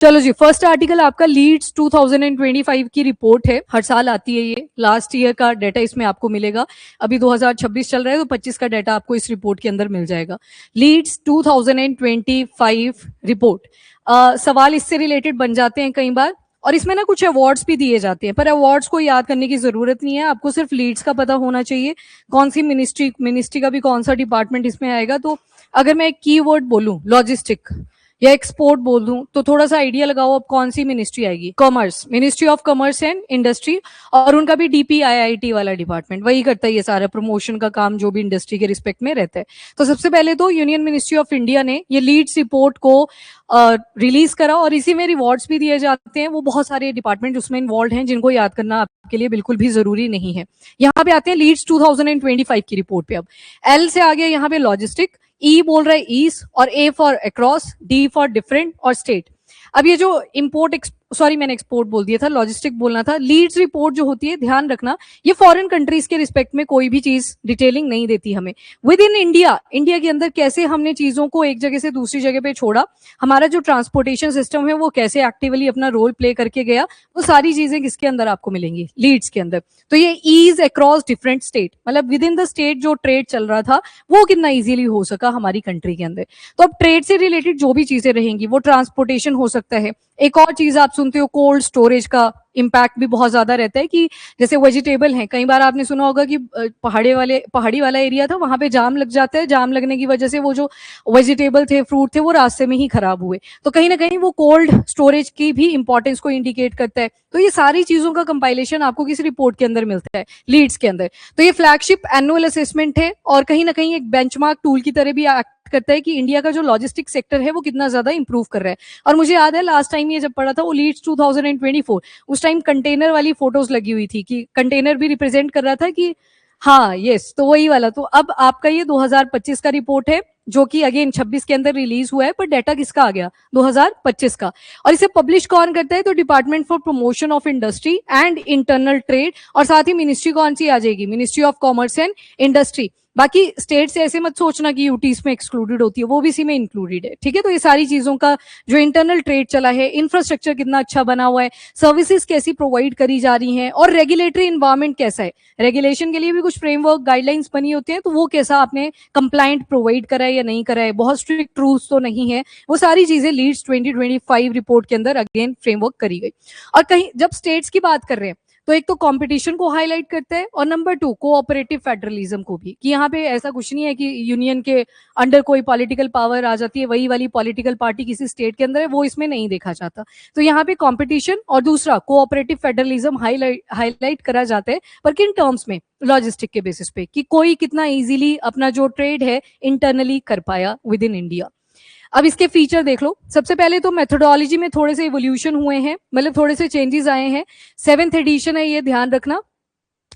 चलो जी, first article आपका Leeds 2025 की रिपोर्ट है। हर साल आती है ये, लास्ट ईयर का डाटा इसमें आपको मिलेगा। अभी 2026 चल रहा है तो 25 का डाटा आपको इस रिपोर्ट के अंदर मिल जाएगा। LEADS 2025 report. सवाल इससे रिलेटेड बन जाते हैं कई बार, और इसमें ना कुछ अवार्ड्स भी दिए जाते हैं, पर अवार्ड्स को याद करने की जरूरत नहीं है, आपको सिर्फ लीड्स का पता होना चाहिए। कौन सी मिनिस्ट्री का भी कौन सा डिपार्टमेंट इसमें आएगा। तो अगर मैं एक कीवर्ड बोलूं लॉजिस्टिक या एक्सपोर्ट बोल दूं तो थोड़ा सा आइडिया लगाओ अब कौन सी मिनिस्ट्री आएगी। Commerce, ministry of commerce and industry, और उनका भी डीपीआईआईटी वाला डिपार्टमेंट वही करता है ये सारा प्रमोशन का काम जो भी इंडस्ट्री के रिस्पेक्ट में रहता है। तो सबसे पहले तो यूनियन मिनिस्ट्री ऑफ इंडिया ने ये लीड्स रिपोर्ट को रिलीज करा, और इसी में रिवॉर्ड्स भी दिए जाते हैं। वो बहुत सारे डिपार्टमेंट उसमें इन्वॉल्व हैं जिनको याद करना आपके लिए बिल्कुल भी जरूरी नहीं है। यहाँ पे आते हैं लीड्स 2025 की रिपोर्ट पे। अब एल से आ गया यहाँ पे लॉजिस्टिक, ई बोल रहा है ईस्ट, और A for across, D for different, और स्टेट। अब ये जो मैंने एक्सपोर्ट बोल दिया था, लॉजिस्टिक बोलना था। लीड्स रिपोर्ट जो होती है, ध्यान रखना, ये फॉरेन कंट्रीज के रिस्पेक्ट में कोई भी चीज डिटेलिंग नहीं देती हमें। विद इन इंडिया, इंडिया के अंदर कैसे हमने चीजों को एक जगह से दूसरी जगह पे छोड़ा, हमारा जो ट्रांसपोर्टेशन सिस्टम है वो कैसे एक्टिवली अपना रोल प्ले करके गया, वो सारी चीजें किसके अंदर आपको मिलेंगी, लीड्स के अंदर। तो ये ईज अक्रॉस डिफरेंट स्टेट, मतलब विद इन द स्टेट जो ट्रेड चल रहा था वो कितना इजीली हो सका हमारी कंट्री के अंदर। तो अब ट्रेड से रिलेटेड जो भी चीजें रहेंगी वो ट्रांसपोर्टेशन हो सकता है। एक और चीज आप सुनते हो, कोल्ड स्टोरेज का इम्पैक्ट भी बहुत ज्यादा रहता है, कि जैसे वेजिटेबल है, कई बार आपने सुना होगा कि पहाड़ी वाला एरिया था, वहां पे जाम लग जाता है, जाम लगने की वजह से वो जो वेजिटेबल थे, फ्रूट थे, वो रास्ते में ही खराब हुए। तो कहीं ना कहीं वो कोल्ड स्टोरेज की भी इंपॉर्टेंस को इंडिकेट करता है। तो ये सारी चीजों का कंपाइलेशन आपको किस रिपोर्ट के अंदर मिलता है, लीड्स के अंदर। तो ये फ्लैगशिप एनुअल असेसमेंट है, और कहीं ना कहीं एक बेंचमार्क टूल की तरह भी एक्ट करता है कि इंडिया का जो लॉजिस्टिक सेक्टर है वो कितना ज्यादा इंप्रूव कर रहा है। और मुझे याद है लास्ट टाइम ये जब पढ़ा था वो लीड्स 2024, उस टाइम कंटेनर वाली फोटोज लगी हुई थी कि कंटेनर भी रिप्रेजेंट कर रहा था कि हाँ यस, तो वही वाला। तो अब आपका ये 2025 का रिपोर्ट है, जो कि अगेन 26 के अंदर रिलीज हुआ है, पर डाटा किसका आ गया, 2025 का। और इसे पब्लिश कौन करता है, तो department for promotion of industry and internal trade, और साथ ही मिनिस्ट्री कौन सी आ जाएगी, ministry of commerce and industry. बाकी स्टेट से ऐसे मत सोचना कि यूटी इसमें एक्सक्लूडेड होती है, वो भी इसी में इंक्लूडेड है, ठीक है। तो ये सारी चीजों का जो इंटरनल ट्रेड चला है, इंफ्रास्ट्रक्चर कितना अच्छा बना हुआ है, सर्विसेज कैसी प्रोवाइड करी जा रही हैं, और रेगुलेटरी इन्वायरमेंट कैसा है, रेगुलेशन के लिए भी कुछ फ्रेमवर्क गाइडलाइंस बनी होती है, तो वो कैसा आपने कंप्लाइंट प्रोवाइड करा है या नहीं करा है, बहुत स्ट्रिक्ट रूल्स तो नहीं है, वो सारी चीजें लीड्स 2025 रिपोर्ट के अंदर अगेन फ्रेमवर्क करी गई। और कहीं जब स्टेट्स की बात कर रहे हैं तो एक तो कंपटीशन को हाईलाइट करता है, और नंबर 2 कोऑपरेटिव फेडरलिज्म को भी, कि यहाँ पे ऐसा कुछ नहीं है कि यूनियन के अंडर कोई पॉलिटिकल पावर आ जाती है, वही वाली पॉलिटिकल पार्टी किसी स्टेट के अंदर है, वो इसमें नहीं देखा जाता। तो यहाँ पे कंपटीशन और दूसरा कोऑपरेटिव फेडरलिज्म हाईलाइट करा जाता है, पर किन टर्म्स में, लॉजिस्टिक के बेसिस पे, कि कोई कितना इजीली अपना जो ट्रेड है इंटरनली कर पाया विद इन इंडिया। अब इसके फीचर देख लो। सबसे पहले तो मेथोडोलॉजी में थोड़े से इवोल्यूशन हुए हैं, मतलब थोड़े से चेंजेस आए हैं। 7th एडिशन है, ये ध्यान रखना।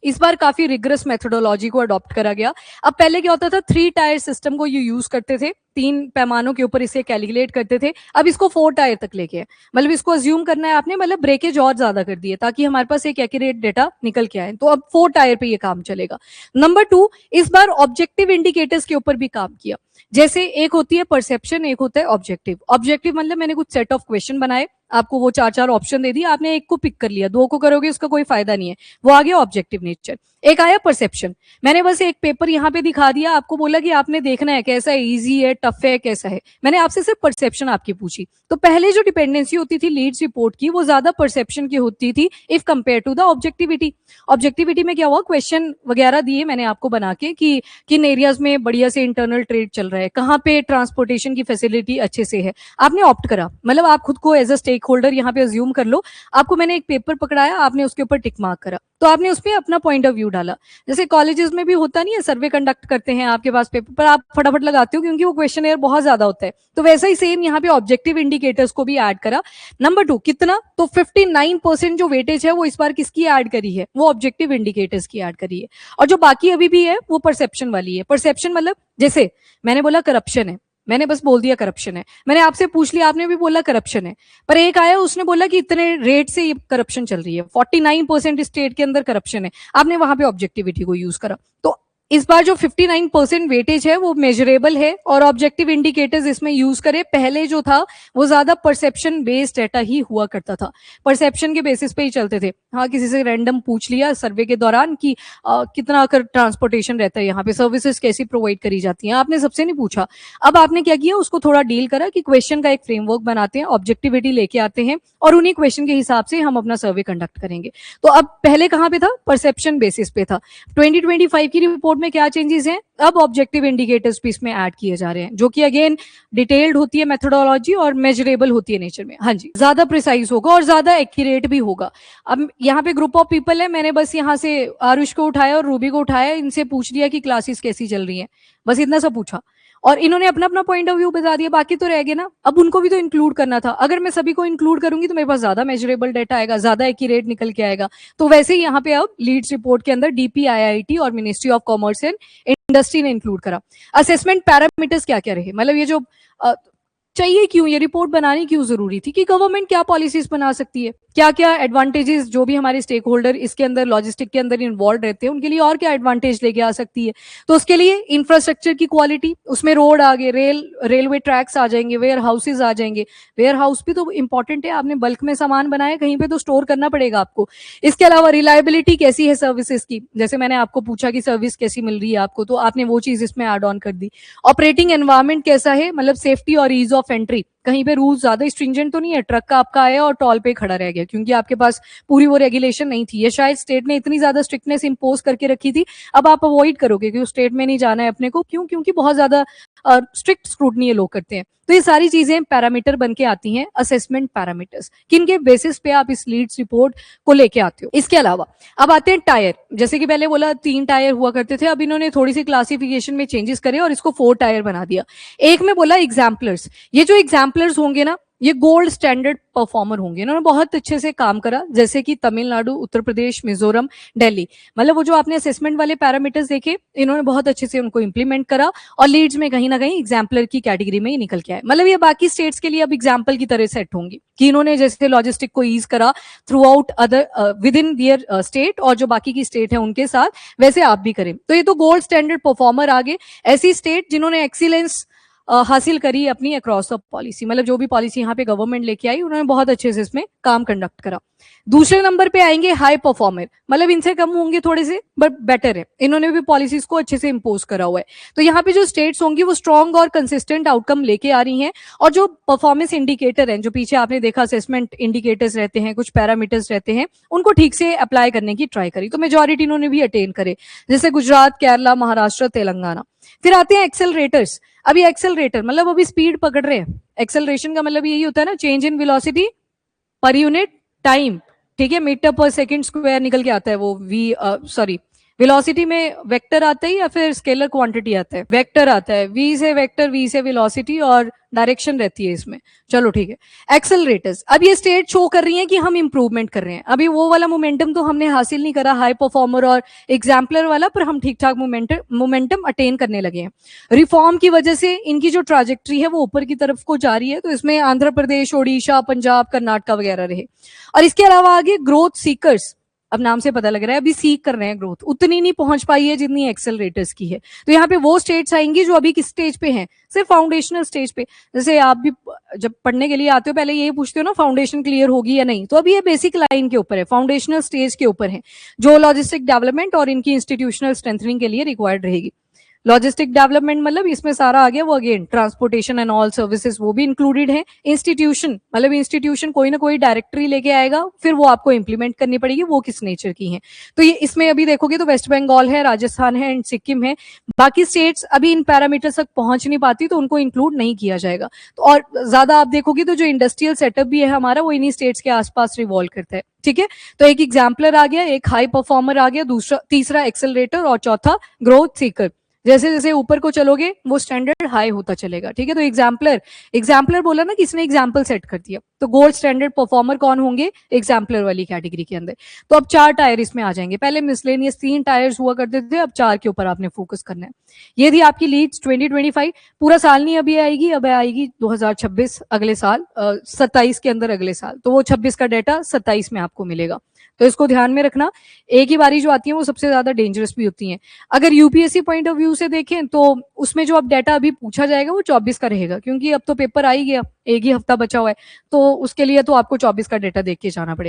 इस बार काफी रिग्रेस मेथोडोलॉजी को अडॉप्ट करा गया। अब पहले क्या होता था, 3 टायर सिस्टम को यूज करते थे, 3 पैमानों के ऊपर इसे कैलकुलेट करते थे। अब इसको 4 टायर तक लेके, मतलब इसको अज्यूम करना है आपने, मतलब ब्रेकेज और ज्यादा कर दिए ताकि हमारे पास एक एक्यूरेट डेटा निकल के आए। तो अब 4 टायर पे ये काम चलेगा। नंबर 2, इस बार ऑब्जेक्टिव इंडिकेटर्स के ऊपर भी काम किया। जैसे एक होती है परसेप्शन, एक होता है ऑब्जेक्टिव। ऑब्जेक्टिव मतलब मैंने कुछ सेट ऑफ क्वेश्चन बनाए, आपको वो 4 ऑप्शन दे दिए, आपने एक को पिक कर लिया, 2 को करोगे उसका कोई फायदा नहीं है, वो आ गया ऑब्जेक्टिव नेचर। एक आया परसेप्शन, मैंने बस एक पेपर यहाँ पे दिखा दिया, आपको बोला कि आपने देखना है कैसा है, इजी है, टफ है, कैसा है। मैंने आपसे सिर्फ परसेप्शन आपकी पूछी। तो पहले जो डिपेंडेंसी होती थी लीड्स रिपोर्ट की, वो ज्यादा परसेप्शन की होती थी if compare to the objectivity. Objectivity में क्या हुआ, क्वेश्चन वगैरह दिए मैंने आपको बना के कि किन एरियाज में बढ़िया से इंटरनल ट्रेड चल रहा है, कहाँ पे ट्रांसपोर्टेशन की फैसिलिटी अच्छे से है, आपने ऑप्ट करा। मतलब आप खुद को एज अ स्टेक होल्डर यहाँ पे अज्यूम कर लो, आपको मैंने एक पेपर पकड़ाया, आपने उसके ऊपर टिक मार्क करा, तो आपने उसमें अपना पॉइंट ऑफ व्यू डाला। जैसे कॉलेजेस में भी होता नहीं है, सर्वे कंडक्ट करते हैं आपके पास पेपर पर, आप फटाफट लगाते हो क्योंकि वो क्वेश्चन एयर बहुत ज्यादा होता है। तो वैसा ही सेम यहाँ पे ऑब्जेक्टिव इंडिकेटर्स को भी ऐड करा। नंबर 2 कितना, तो 59% जो वेटेज है वो इस बार किसकी ऐड करी है, वो ऑब्जेक्टिव इंडिकेटर्स की ऐड करी है। और जो बाकी अभी भी है वो परसेप्शन वाली है। परसेप्शन मतलब जैसे मैंने बोला करप्शन है, मैंने बस बोल दिया करप्शन है, मैंने आपसे पूछ लिया, आपने भी बोला करप्शन है, पर एक आया उसने बोला कि इतने रेट से ये करप्शन चल रही है, 49% स्टेट के अंदर करप्शन है, आपने वहां पे ऑब्जेक्टिविटी को यूज करा। तो इस बार जो 59% वेटेज है वो मेजरेबल है और ऑब्जेक्टिव इंडिकेटर्स इसमें यूज करें। पहले जो था वो ज्यादा परसेप्शन बेस्ड डाटा ही हुआ करता था, परसेप्शन के बेसिस पे ही चलते थे। हाँ, किसी से रैंडम पूछ लिया सर्वे के दौरान कि कितना कर ट्रांसपोर्टेशन रहता है, यहाँ पे सर्विसेज कैसी प्रोवाइड करी जाती हैं, आपने सबसे नहीं पूछा। अब आपने क्या किया, उसको थोड़ा डील करा कि क्वेश्चन का एक फ्रेमवर्क बनाते हैं, ऑब्जेक्टिविटी लेके आते हैं और उन्हीं क्वेश्चन के हिसाब से हम अपना सर्वे कंडक्ट करेंगे। तो अब पहले कहाँ पे था, परसेप्शन बेसिस पे था। 2025 की रिपोर्ट में क्या चेंजेस हैं, अब ऑब्जेक्टिव इंडिकेटर्स भी इसमें ऐड किए जा रहे हैं, जो कि अगेन डिटेल्ड होती है मेथोडोलॉजी और मेजरेबल होती है नेचर में। हाँ जी, ज्यादा प्रिसाइज होगा और ज्यादा एक्यूरेट भी होगा। अब यहाँ पे ग्रुप ऑफ पीपल है, मैंने बस यहाँ से आरुष को उठाया और रूबी को उठाया, इनसे पूछ लिया कि क्लासेस कैसी चल रही हैं, बस इतना सा पूछा और इन्होंने अपना अपना पॉइंट ऑफ व्यू बता दिया, बाकी तो रह गए ना। अब उनको भी तो इंक्लूड करना था, अगर मैं सभी को इंक्लूड करूंगी तो मेरे पास ज्यादा मेजरेबल डाटा आएगा, ज्यादा एक्यूरेट निकल के आएगा। तो वैसे ही यहाँ पे अब लीड्स रिपोर्ट के अंदर डीपीआईआईटी और ministry of commerce and industry ने इंक्लूड करा। असेसमेंट पैरामीटर्स क्या क्या रहे, मतलब ये जो चाहिए क्यों, ये रिपोर्ट बनानी क्यों जरूरी थी, कि गवर्नमेंट क्या पॉलिसीज बना सकती है, क्या क्या एडवांटेजेस जो भी हमारे स्टेक होल्डर इसके अंदर लॉजिस्टिक के अंदर इन्वॉल्व रहते हैं उनके लिए और क्या एडवांटेज लेके आ सकती है। तो उसके लिए इंफ्रास्ट्रक्चर की क्वालिटी, उसमें रोड आ गए, रेलवे ट्रैक्स आ जाएंगे, वेयर हाउसेज आ जाएंगे। वेयर हाउस भी तो इंपॉर्टेंट है, आपने बल्क में सामान बनाया कहीं पे तो स्टोर करना पड़ेगा आपको। इसके अलावा रिलायबिलिटी कैसी है सर्विसेज की, जैसे मैंने आपको पूछा कि सर्विस कैसी मिल रही है आपको, तो आपने वो चीज इसमें ऐड ऑन कर दी। ऑपरेटिंग एनवायरमेंट कैसा है, मतलब सेफ्टी और ईज ऑफ एंट्री, कहीं पे रूल ज्यादा स्ट्रिंजेंट तो नहीं है, ट्रक का आपका आया और टॉल पे खड़ा रह गया क्योंकि आपके पास पूरी वो रेगुलेशन नहीं थी, या शायद स्टेट ने इतनी ज्यादा स्ट्रिक्टनेस इंपोज करके रखी थी, अब आप अवॉइड करोगे कि उस स्टेट में नहीं जाना है अपने को, क्यों, क्योंकि बहुत ज्यादा स्ट्रिक्ट स्क्रूटनी ये लोग करते हैं। तो ये सारी चीजें पैरामीटर बन के आती हैं, असेसमेंट पैरामीटर्स, किनके बेसिस पे आप इस लीड्स रिपोर्ट को लेके आते हो। इसके अलावा अब आते हैं टायर, जैसे कि पहले बोला 3 टायर हुआ करते थे, अब इन्होंने थोड़ी सी क्लासिफिकेशन में चेंजेस करे और इसको 4 टायर बना दिया। एक में बोला एग्जाम्पलर्स, ये जो एग्जाम्पलर्स होंगे ना ये गोल्ड स्टैंडर्ड परफॉर्मर होंगे, इन्होंने बहुत अच्छे से काम करा, जैसे कि तमिलनाडु, उत्तर प्रदेश, मिजोरम, दिल्ली, मतलब वो जो आपने असेसमेंट वाले पैरामीटर्स देखे इन्होंने बहुत अच्छे से उनको इंप्लीमेंट करा और लीड्स में कहीं ना कहीं एग्जाम्पलर की कैटेगरी में ही निकल के आए। मतलब ये बाकी स्टेट्स के लिए अब एग्जाम्पल की तरह सेट होंगी कि इन्होंने जैसे लॉजिस्टिक को ईज करा throughout other within their state और जो बाकी की स्टेट है उनके साथ, वैसे आप भी करें। तो ये तो गोल्ड स्टैंडर्ड परफॉर्मर आगे, ऐसी स्टेट जिन्होंने एक्सीलेंस हासिल करी अपनी अक्रॉस द पॉलिसी, मतलब जो भी पॉलिसी यहाँ पे गवर्नमेंट लेके आई उन्होंने बहुत अच्छे से इसमें काम कंडक्ट करा। दूसरे नंबर पे आएंगे हाई परफॉर्मर, मतलब इनसे कम होंगे थोड़े से बट बेटर है, इन्होंने भी पॉलिसीज को अच्छे से इंपोज करा हुआ है। तो यहाँ पे जो स्टेट्स होंगी वो स्ट्रॉन्ग और कंसिस्टेंट आउटकम लेके आ रही हैं, और जो परफॉर्मेंस इंडिकेटर हैं, जो पीछे आपने देखा असेसमेंट इंडिकेटर्स रहते हैं, कुछ पैरामीटर्स रहते हैं, उनको ठीक से अप्लाई करने की ट्राई करी, तो मेजोरिटी इन्होंने भी अटेन करे, जैसे गुजरात, केरला, महाराष्ट्र, तेलंगाना। फिर आते हैं एक्सेलरेटर्स। अभी एक्सेलरेटर मतलब अभी स्पीड पकड़ रहे हैं, एक्सेलरेशन का मतलब यही होता है ना, change in velocity per unit time, ठीक है, मीटर पर सेकंड स्क्वायर निकल के आता है वो वेलोसिटी में वेक्टर आता है या फिर स्केलर क्वांटिटी आता है, वेक्टर आता है, वी से वेक्टर, वी से वेलोसिटी और डायरेक्शन रहती है इसमें। चलो ठीक है, एक्सेलरेटर्स, अब ये स्टेट शो कर रही है कि हम इंप्रूवमेंट कर रहे हैं। अभी वो वाला मोमेंटम तो हमने हासिल नहीं करा हाई परफॉर्मर और एग्जाम्पलर वाला, पर हम ठीक ठाक मोमेंटम अटेन करने लगे हैं। रिफॉर्म की वजह से इनकी जो ट्राजेक्ट्री है वो ऊपर की तरफ को जा रही है, तो इसमें आंध्र प्रदेश, ओडिशा, पंजाब, कर्नाटका वगैरह रहे। और इसके अलावा आगे ग्रोथ सीकर्स, अब नाम से पता लग रहा है अभी सीख कर रहे हैं ग्रोथ, उतनी नहीं पहुंच पाई है जितनी एक्सेलरेटर्स की है। तो यहाँ पे वो स्टेट्स आएंगी जो अभी किस स्टेज पे हैं, सिर्फ फाउंडेशनल स्टेज पे। जैसे आप भी जब पढ़ने के लिए आते हो पहले यही पूछते हो ना फाउंडेशन क्लियर होगी या नहीं, तो अभी ये बेसिक लाइन के ऊपर है, फाउंडेशनल स्टेज के ऊपर है, जो लॉजिस्टिक डेवलपमेंट और इनकी इंस्टीट्यूशनल स्ट्रेंथनिंग के लिए रिक्वायर्ड रहेगी। लॉजिस्टिक डेवलपमेंट मतलब इसमें सारा आ गया, वो again transportation and all services वो भी इंक्लूडेड है। इंस्टीट्यूशन मतलब इंस्टीट्यूशन कोई ना कोई डायरेक्टरी लेके आएगा, फिर वो आपको इंप्लीमेंट करनी पड़ेगी, वो किस नेचर की है। तो ये इसमें अभी देखोगे तो वेस्ट बंगाल है, राजस्थान है एंड सिक्किम है। बाकी स्टेट्स अभी इन पैरामीटर्स तक पहुंच नहीं पाती तो उनको इंक्लूड नहीं किया जाएगा। तो और ज्यादा आप देखोगे तो जो इंडस्ट्रियल सेटअप भी है हमारा वो इन्हीं स्टेट्स के आसपास रिवॉल्व करता है, ठीक है। तो एक एग्जाम्पलर आ गया, एक हाई परफॉर्मर आ गया, तीसरा एक्सेलरेटर और चौथा ग्रोथ सीकर। जैसे जैसे ऊपर को चलोगे वो स्टैंडर्ड हाई होता चलेगा, ठीक है। तो एग्जाम्पलर बोला ना, किसने एग्जाम्पल सेट कर दिया, तो गोल्ड स्टैंडर्ड परफॉर्मर कौन होंगे, एग्जाम्पलर वाली कैटेगरी के अंदर। तो अब 4 टायर इसमें आ जाएंगे, पहले मिसलेनियस 3 टायर्स हुआ करते थे, अब 4 के ऊपर आपने फोकस करना है। ये थी आपकी लीड्स 2025। पूरा साल नहीं अभी आएगी, अब आएगी 2026 अगले साल, 27 के अंदर अगले साल, तो वो 26 का डाटा 27 में आपको मिलेगा। तो इसको ध्यान में रखना। एक ही बारी जो आती है वो सबसे ज्यादा डेंजरस भी होती है। अगर यूपीएससी पॉइंट ऑफ व्यू से देखें तो उसमें जो अब डाटा अभी पूछा जाएगा वो 24 का रहेगा, क्योंकि अब तो पेपर आ ही गया, एक ही हफ्ता बचा हुआ है, तो उसके लिए तो आपको 24 का डाटा देख के जाना पड़ेगा।